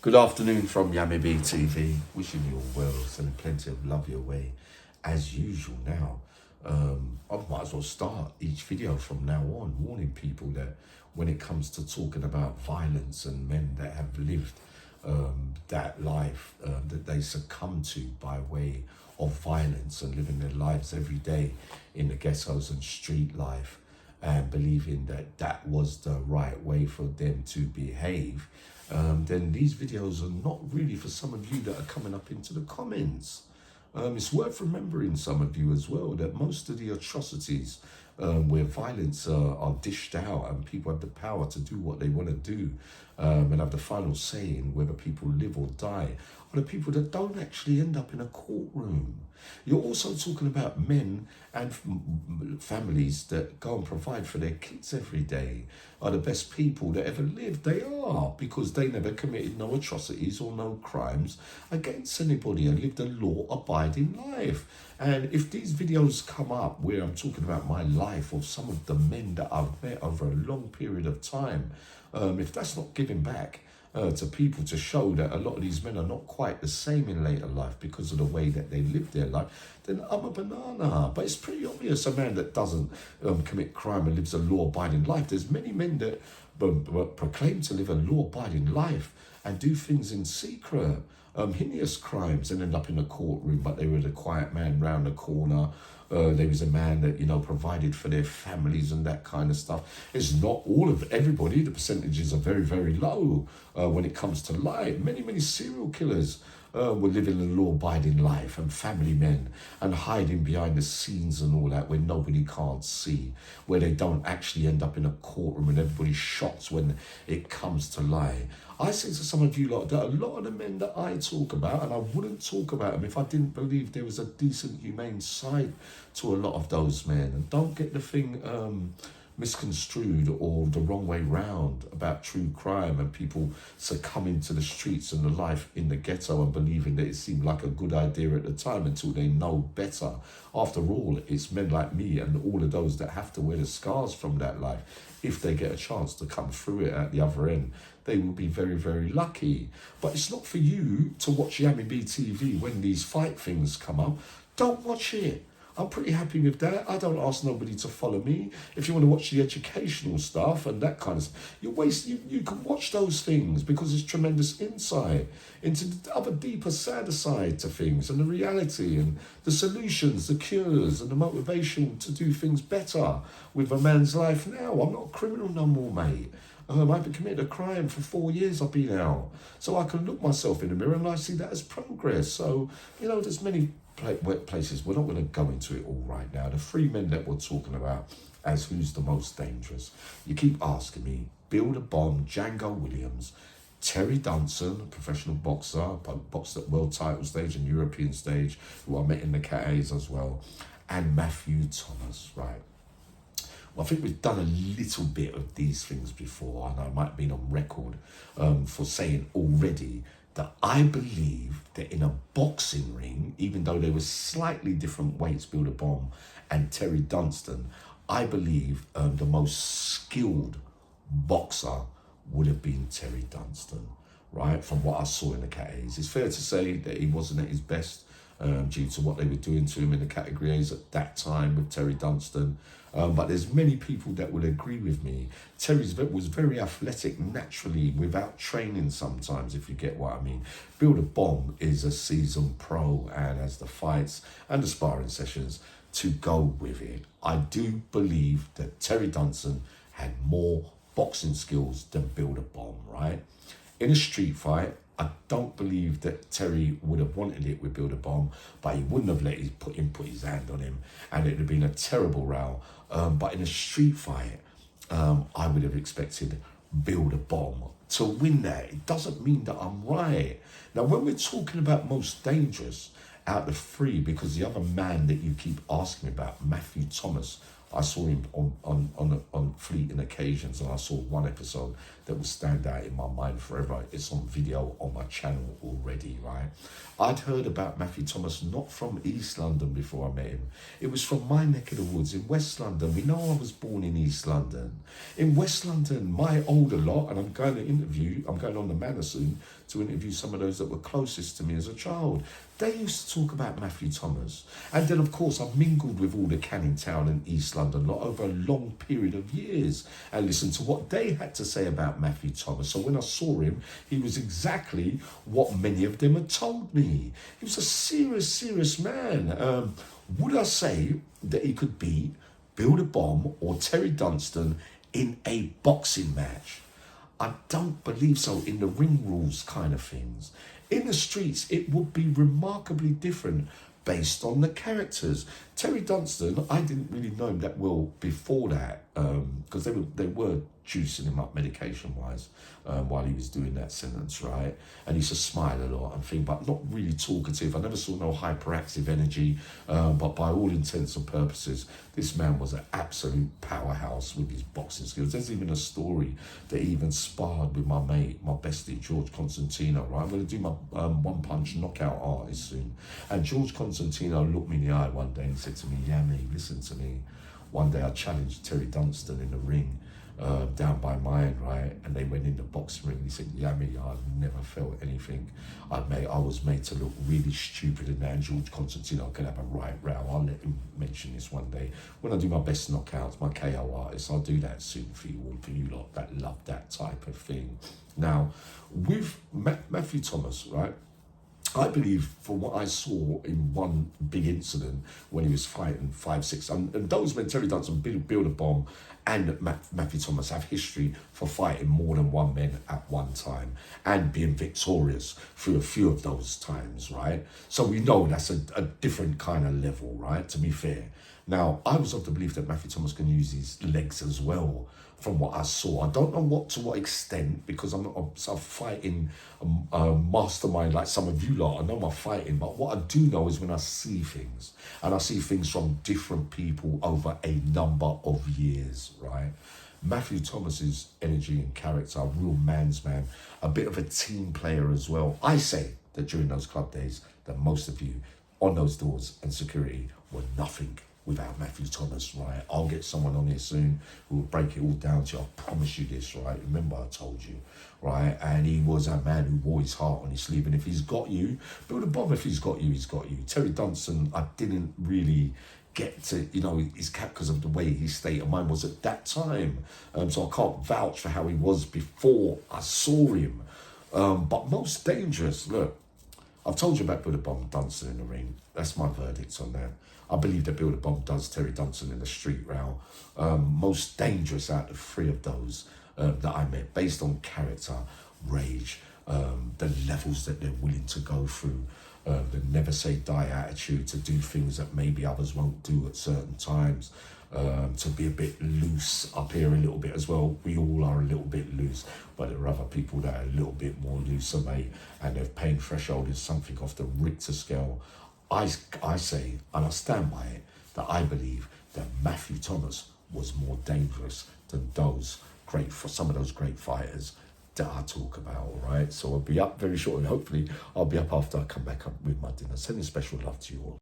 Good afternoon from Yami B TV. Wishing you all well, sending plenty of love your way, as usual now. I might as well start each video from now on, warning people that when it comes to talking about violence and men that have lived that life that they succumb to by way of violence and living their lives every day in the ghettos and street life, and believing that that was the right way for them to behave, then these videos are not really for some of you that are coming up into the comments. It's worth remembering, some of you as well, that most of the atrocities where violence are dished out and people have the power to do what they want to do and have the final say in whether people live or die, are the people that don't actually end up in a courtroom. You're also talking about men and families that go and provide for their kids every day, are the best people that ever lived. They are, because they never committed no atrocities or no crimes against anybody and lived a law-abiding life. And if these videos come up where I'm talking about my life or some of the men that I've met over a long period of time, if that's not giving back to people to show that a lot of these men are not quite the same in later life because of the way that they live their life, then I'm a banana. But it's pretty obvious a man that doesn't commit crime and lives a law-abiding life. There's many men that proclaim to live a law-abiding life and do things in secret, heinous crimes, and end up in a courtroom, but they were the quiet man round the corner. There was a man that, provided for their families and that kind of stuff. It's not all of everybody. The percentages are very, very low when it comes to life. Many serial killers were living a law-abiding life, and family men, and hiding behind the scenes and all that, where nobody can't see, where they don't actually end up in a courtroom and everybody's shocked when it comes to lie. I say to some of you lot that a lot of the men that I talk about, and I wouldn't talk about them if I didn't believe there was a decent, humane side to a lot of those men. And don't get the thing misconstrued or the wrong way round about true crime and people succumbing to the streets and the life in the ghetto and believing that it seemed like a good idea at the time until they know better. After all, it's men like me and all of those that have to wear the scars from that life. If they get a chance to come through it at the other end, they will be very, very lucky. But it's not for you to watch Yami B TV when these fight things come up. Don't watch it. I'm pretty happy with that. I don't ask nobody to follow me. If you want to watch the educational stuff and that kind of stuff, you can watch those things because it's tremendous insight into the other deeper, sadder side to things, and the reality and the solutions, the cures and the motivation to do things better with a man's life now. I'm not a criminal no more, mate. I haven't committed a crime for 4 years I've been out. So I can look myself in the mirror and I see that as progress. So, there's many places. We're not going to go into it all right now. The three men that we're talking about as who's the most dangerous. You keep asking me. Build a Bomb, Django Williams, Terry Dunstan, a professional boxer, boxed at world title stage and European stage, who I met in the catAs as well, and Mathew Thomas, right? Well, I think we've done a little bit of these things before, and I might have been on record for saying already that I believe that in a boxing ring, even though there were slightly different weights, Build a Bomb and Terry Dunstan, I believe the most skilled boxer would have been Terry Dunstan, right? From what I saw in the catAs. It's fair to say that he wasn't at his best due to what they were doing to him in the category A's at that time with Terry Dunstan. But there's many people that would agree with me. Terry was very athletic naturally without training sometimes, if you get what I mean. Build a Bomb is a seasoned pro and has the fights and the sparring sessions to go with it. I do believe that Terry Dunstan had more boxing skills than Build a Bomb, right? In a street fight, I don't believe that Terry would have wanted it with Build a Bomb, but he wouldn't have let him put his hand on him, and it would have been a terrible row. But in a street fight, I would have expected Build a Bomb to win that. It doesn't mean that I'm right. Now, when we're talking about most dangerous out of the three, because the other man that you keep asking about, Mathew Thomas, I saw him on fleeting occasions, and I saw one episode that will stand out in my mind forever. It's on video on my channel already, right? I'd heard about Mathew Thomas not from East London before I met him. It was from my neck of the woods in West London. We know I was born in East London. In West London, my older lot, and I'm going on the manor soon to interview some of those that were closest to me as a child. They used to talk about Mathew Thomas. And then, of course, I mingled with all the Canning Town and East London lot over a long period of years and listened to what they had to say about Mathew Thomas. So when I saw him, he was exactly what many of them had told me. He was a serious, serious man. Would I say that he could beat Bill the Bomb or Terry Dunstan in a boxing match? I don't believe so, in the ring rules kind of things. In the streets, it would be remarkably different based on the characters. Terry Dunstan, I didn't really know him that well before that, because they were juicing him up medication-wise while he was doing that sentence, right? And he used to smile a lot and think, but not really talkative. I never saw no hyperactive energy, but by all intents and purposes, this man was an absolute powerhouse with his boxing skills. There's even a story that he even sparred with my mate, my bestie, George Constantino, right? I'm going to do my one-punch knockout artist soon. And George Constantino looked me in the eye one day and said to me, Yami, listen to me. One day I challenged Terry Dunstan in the ring down by mine, right? And they went in the boxing ring. He said, Yami, I've never felt anything. I was made to look really stupid in there. And George Constantino can have a right row. I'll let him mention this one day. When I do my best knockouts, my KO artists, I'll do that soon for you all, for you lot that love that type of thing. Now, with Mathew Thomas, right? I believe, from what I saw in one big incident when he was fighting 5'6", and those men, Terry Dunstan, Bill the Bomb, and Mathew Thomas have history for fighting more than one man at one time and being victorious through a few of those times, right? So we know that's a different kind of level, right? To be fair. Now, I was of the belief that Mathew Thomas can use his legs as well, from what I saw. I don't know to what extent, because I'm not a fighting mastermind like some of you lot. I know my fighting, but what I do know is when I see things, and I see things from different people over a number of years, right? Mathew Thomas's energy and character, a real man's man, a bit of a team player as well. I say that during those club days, that most of you on those doors and security were nothing without Mathew Thomas, right? I'll get someone on here soon who will break it all down to you. I promise you this, right? Remember I told you, right? And he was a man who wore his heart on his sleeve. And if he's got you, Bill the Bomb, if he's got you, he's got you. Terry Dunstan, I didn't really get to, his cap because of the way his state of mind was at that time. So I can't vouch for how he was before I saw him. But most dangerous, look, I've told you about Bill the Bomb Dunstan in the ring. That's my verdict on that. I believe that Bill the Bomb does Terry Dunstan in the street row. Most dangerous out of three of those that I met, based on character, rage, the levels that they're willing to go through, the never say die attitude, to do things that maybe others won't do at certain times, to be a bit loose up here a little bit as well. We all are a little bit loose, but there are other people that are a little bit more looser, mate, and their pain threshold is something off the Richter scale. I say, and I stand by it, that I believe that Mathew Thomas was more dangerous than some of those great fighters that I talk about, all right? So I'll be up very shortly. Hopefully, I'll be up after I come back up with my dinner. Sending special love to you all.